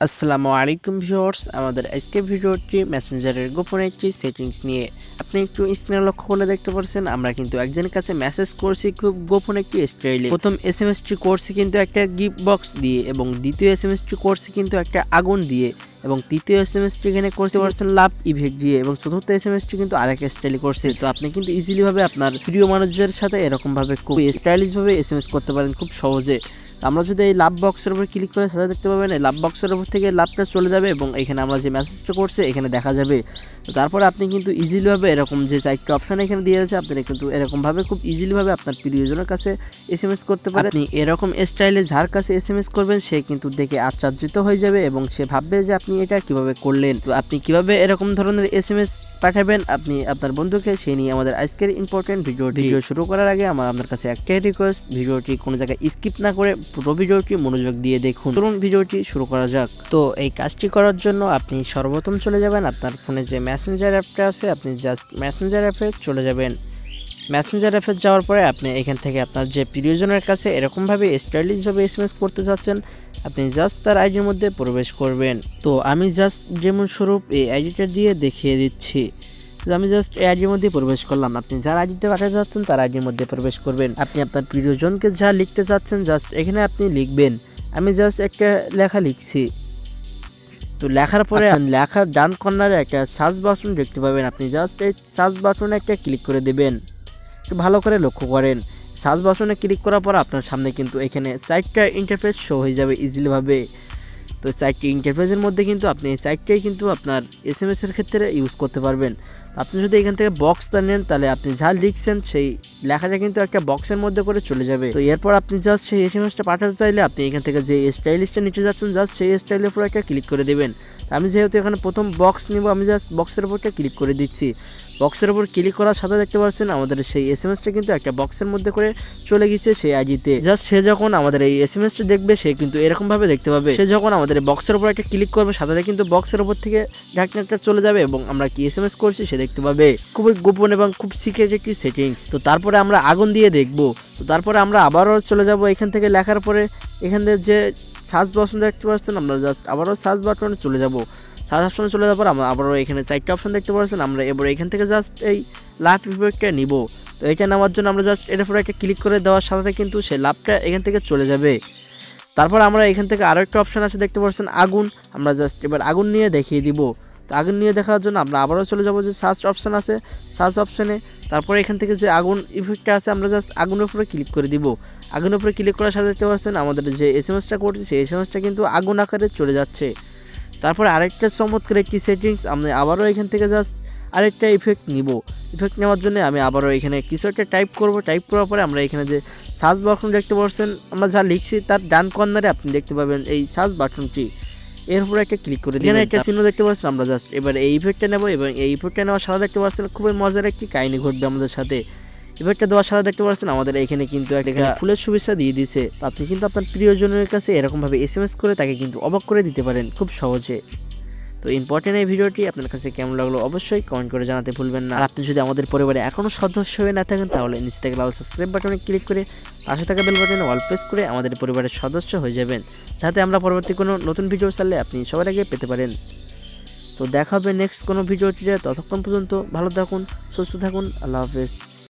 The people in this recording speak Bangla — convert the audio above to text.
আসসালামু আলাইকুম ভিউয়ার্স, আমাদের আজকের ভিডিওটি মেসেঞ্জারের গোপন একটি সেটিংস নিয়ে। আপনি একটু স্ক্রিনে লক্ষ্য করলে দেখতে পাচ্ছেন আমরা কিন্তু একজনের কাছে মেসেজ করছি খুব গোপন একটি স্টাইলে। প্রথম এসএমএসটি করছি কিন্তু একটা গিফট বক্স দিয়ে, এবং দ্বিতীয় এসএমএসটি করছি কিন্তু একটা আগুন দিয়ে, এবং তৃতীয় এসএমএসটি এখানে করতে পারছেন লাভ ইভেক্ট দিয়ে, এবং চতুর্থ এসএমএসটি কিন্তু আরেক স্টাইলে করছে। তো আপনি কিন্তু ইজিলি ভাবে আপনার প্রিয় মানুষদের সাথে এরকম ভাবে খুব স্টাইলিশ ভাবে এসএমএস করতে পারেন খুব সহজে। আমরা যদি এই লাভ বক্সের উপর ক্লিক করে সাথে দেখতে পাবেন এই লাভ বক্সের উপর থেকে লাভটা চলে যাবে, এবং এখানে আমরা যে মেসেজটা করছে এখানে দেখা যাবে। তো তারপরে আপনি কিন্তু ইজিলিভাবে এরকম যে চারটি অপশন এখানে দিয়ে আছে, আপনি কিন্তু এরকমভাবে খুব ইজিলিভাবে আপনার প্রিয়জনের কাছে এসএমএস করতে পারেন। আপনি এরকম স্টাইলে যার কাছে এসএমএস করবেন সে কিন্তু দেখে আশ্চর্যিত হয়ে যাবে, এবং সে ভাববে যে আপনি এটা কিভাবে করলেন। তো আপনি কিভাবে এরকম ধরনের এসএমএস পাঠাবেন আপনি আপনার বন্ধুকে, সেই নিয়ে আমাদের আজকের ইম্পর্টেন্ট ভিডিও শুরু করার আগে আমার আপনার কাছে একটাই রিকোয়েস্ট, ভিডিওটি কোনো জায়গায় স্কিপ না করে পুরো ভিডিওটি মনোযোগ দিয়ে দেখুন। চলুন ভিডিওটি শুরু করা যাক। তো এই কাজটি করার জন্য আপনি সর্বপ্রথম চলে যাবেন আপনার ফোনে যে মেসেঞ্জার অ্যাপটা আছে, আপনি জাস্ট মেসেঞ্জার অ্যাপে চলে যাবেন। মেসেঞ্জার অ্যাপে যাওয়ার পরে আপনি এখান থেকে আপনার যে প্রিয়জনের কাছে এরকমভাবে স্টাইলিশভাবে এসএমএস করতে চাচ্ছেন, আপনি জাস্ট তার আইডির মধ্যে প্রবেশ করবেন। তো আমি জাস্ট যেমন স্বরূপ এই আইডিটা দিয়ে দেখিয়ে দিচ্ছি। তো আমি জাস্ট এই আইডির মধ্যে প্রবেশ করলাম। আপনি যার আইডিতে পাঠাতে চাচ্ছেন তার আইডির মধ্যে প্রবেশ করবেন। আপনি আপনার প্রিয়জনকে যা লিখতে চাচ্ছেন জাস্ট এখানে আপনি লিখবেন। আমি জাস্ট একটা লেখা লিখছি। তো লেখার পরে লেখার ডান কর্নারে একটা সার্চ বাটন দেখতে পাবেন, আপনি জাস্ট এই সার্চ বাটনে একটা ক্লিক করে দেবেন। একটু ভালো করে লক্ষ্য করেন, সার্চ বাটনে ক্লিক করার পর আপনার সামনে কিন্তু এখানে চারটা ইন্টারফেস শো হয়ে যাবে ইজিলিভাবে। তো চারটি ইন্টারফেসের মধ্যে কিন্তু আপনি চারটাই কিন্তু আপনার এসএমএস এর ক্ষেত্রে ইউজ করতে পারবেন। তো আপনি যদি এখান থেকে বক্সটা নেন তাহলে আপনি যা লিখছেন সেই লেখাটা কিন্তু একটা বক্সের মধ্যে করে চলে যাবে। তো এরপর আপনি জাস্ট সেই এসএমএসটা পাঠাতে চাইলে আপনি এখান থেকে যে স্টাইলিশটা নিতে যাচ্ছেন জাস্ট সেই স্টাইলের উপর একটা ক্লিক করে দেবেন। আমি যেহেতু এখানে প্রথম বক্স নিব, আমি জাস্ট বক্সের উপর একটা ক্লিক করে দিচ্ছি। বক্সের উপর ক্লিক করার সাথে দেখতে পাচ্ছেন আমাদের সেই এসএমএসটা কিন্তু একটা বক্সের মধ্যে করে চলে গেছে সেই আইডিতে। জাস্ট সে যখন আমাদের এই এসএমএসটা দেখবে সে কিন্তু এরকম ভাবে দেখতে পাবে। সে যখন আমাদের বক্সের উপর একটা ক্লিক করবে সাথে কিন্তু বক্সের উপর থেকে ঢাকনাটা চলে যাবে, এবং আমরা কি এসএমএস করছি সে দেখতে পাবে। খুবই গোপন এবং খুব সিক্রেট একটি সেটিংস। তো তারপরে আমরা আগুন দিয়ে দেখব। তো তারপরে আমরা আবারও চলে যাব এখান থেকে লেখার পরে এখান থেকে যে সার্চ বাটন দেখতে পাচ্ছেন, আমরা জাস্ট আবারও সার্চ বাটনে চলে যাব। সার্চ অপশনে চলে যাওয়ার পর আমরা আবারও এখানে চারটা অপশন দেখতে পাচ্ছেন, আমরা এবার এখান থেকে জাস্ট এই লাভ ইফেক্টটা নিব। তো এটা নেওয়ার জন্য আমরা জাস্ট এর উপরে একটা ক্লিক করে দেওয়ার সাথে কিন্তু সেই লাভটা এখান থেকে চলে যাবে। তারপর আমরা এখান থেকে আরও একটা অপশন আছে দেখতে পাচ্ছেন আগুন, আমরা জাস্ট এবার আগুন নিয়ে দেখিয়ে দিব। তো আগুন নিয়ে দেখার জন্য আমরা আবারও চলে যাব যে সার্চ অপশন আছে, সার্চ অপশনে তারপরে এখান থেকে যে আগুন ইফেক্টটা আছে আমরা জাস্ট আগুনের উপরে ক্লিক করে দিব। আগুনের উপরে ক্লিক করার সাথে দেখতে পাচ্ছেন আমাদের যে এসএমএসটা করছি সেই এসএমএসটা কিন্তু আগুন আকারে চলে যাচ্ছে। তারপরে আরেকটা চমৎকার একটি সেটিংস, আমি আবারও এখান থেকে জাস্ট আরেকটা ইফেক্ট নিব। ইফেক্ট নেওয়ার জন্য আমি আবারও এখানে কিছু একটা টাইপ করব। টাইপ করার পরে আমরা এখানে যে সার্চ বাটন দেখতে পাচ্ছেন আমরা যা লিখছি তার ডান কর্নারে আপনি দেখতে পাবেন এই সার্চ বাটনটি, এর উপরে একটা ক্লিক করে দিবেন। এখানে একটা চিহ্ন দেখতে পাচ্ছেন, আমরা জাস্ট এবার এই ইফেক্টটা নেব, এবং এই ইফেক্টটা নেওয়ার সাথে দেখতে পাচ্ছেন খুবই মজার একটি কাহিনী ঘটবে আমাদের সাথে। ইফেক্টটা দেওয়ার সাথে দেখতে পাচ্ছেন আমাদের এখানে কিন্তু একটা ফুলের শুভেচ্ছা দিয়ে দিয়েছে। আপনি কিন্তু আপনার প্রিয়জনের কাছে এরকমভাবে এসএমএস করে তাকে কিন্তু অবাক করে দিতে পারেন খুব সহজে। তো ইম্পর্টেন্ট এই ভিডিওটি আপনার কাছে কেমন লাগলো অবশ্যই কমেন্ট করে জানাতে ভুলবেন না। আর আপনি যদি আমাদের পরিবারে এখনও সদস্য হয়ে না থাকেন তাহলে নিচে থেকে লাল সাবস্ক্রাইব বাটনে ক্লিক করে পাশে থাকা বেল বাটনে অল প্রেস করে আমাদের পরিবারের সদস্য হয়ে যাবেন, যাতে আমরা পরবর্তী কোনো নতুন ভিডিও ছাড়লে আপনি সবার আগে পেতে পারেন। তো দেখা হবে নেক্সট কোনো ভিডিওটিতে, ততক্ষণ পর্যন্ত ভালো থাকুন, সুস্থ থাকুন, আল্লাহ হাফেজ।